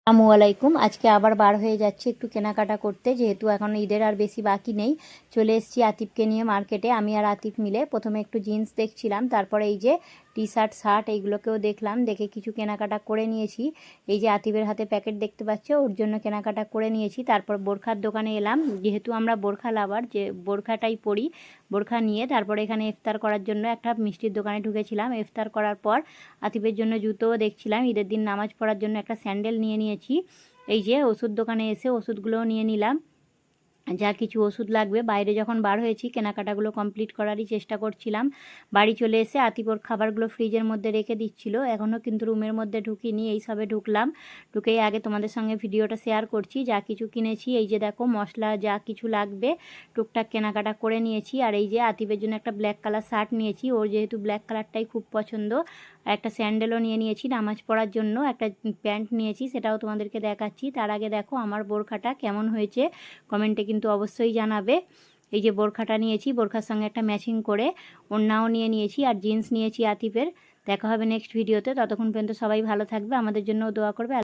আসসালামু আলাইকুম। আজকে আবার বার হয়ে যাচ্ছি একটু কেনাকাটা করতে, যেহেতু এখন ঈদের আর বেশি বাকি নেই। চলে এসেছি আতিফকে নিয়ে মার্কেটে, আমি আর আতিফ মিলে। প্রথমে একটু জিন্স দেখছিলাম, তারপরে এই যে টি শার্ট শার্ট এইগুলোকেও দেখলাম, দেখে কিছু কেনাকাটা করে নিয়েছি। এই যে আতিফের হাতে প্যাকেট দেখতে পাচ্ছ, ওর জন্য কেনাকাটা করে নিয়েছি। তারপর বোরখার দোকানে এলাম, যেহেতু আমরা বোরখা লাভার, যে বোরখাটাই পরি। বোরখা নিয়ে তারপরে এখানে ইফতার করার জন্য একটা মিষ্টির দোকানে ঢুকেছিলাম। ইফতার করার পর আতিফের জন্য জুতোও দেখছিলাম, ঈদের দিন নামাজ পড়ার জন্য একটা স্যান্ডেল নিয়েছি। এই যে ওষুধ দোকানে এসে ওষুধগুলোও নিয়ে নিলাম, যা কিছু ওষুধ লাগবে। বাইরে যখন বার হয়েছি কেনাকাটাগুলো কমপ্লিট করারই চেষ্টা করছিলাম। বাড়ি চলে এসে আতিপোর খাবারগুলো ফ্রিজের মধ্যে রেখে দিচ্ছিল, এখনও কিন্তু রুমের মধ্যে ঢুকিনি, এই সবে ঢুকলাম। ঢুকেই আগে তোমাদের সঙ্গে ভিডিওটা শেয়ার করছি যা কিছু কিনেছি। এই যে দেখো মশলা যা কিছু লাগবে টুকটাক কেনাকাটা করে নিয়েছি। আর এই যে আতিপের জন্য একটা ব্ল্যাক কালার শার্ট নিয়েছি, ওর যেহেতু ব্ল্যাক কালারটাই খুব পছন্দ। একটা স্যান্ডেলও নিয়ে নিয়েছি নামাজ পড়ার জন্য, একটা প্যান্ট নিয়েছি, সেটাও তোমাদেরকে দেখাচ্ছি। তার আগে দেখো আমার বোরখাটা কেমন হয়েছে কমেন্টে কিন্তু অবশ্যই জানাবে। এই যে বোরখাটা নিয়েছি, বোরখার সঙ্গে একটা ম্যাচিং করে ওড়নাও নিয়ে নিয়েছি, আর জিন্স নিয়েছি আতিফের। দেখা হবে নেক্সট ভিডিওতে, ততক্ষণ পর্যন্ত সবাই ভালো থাকবে, আমাদের জন্য দোয়া করবে।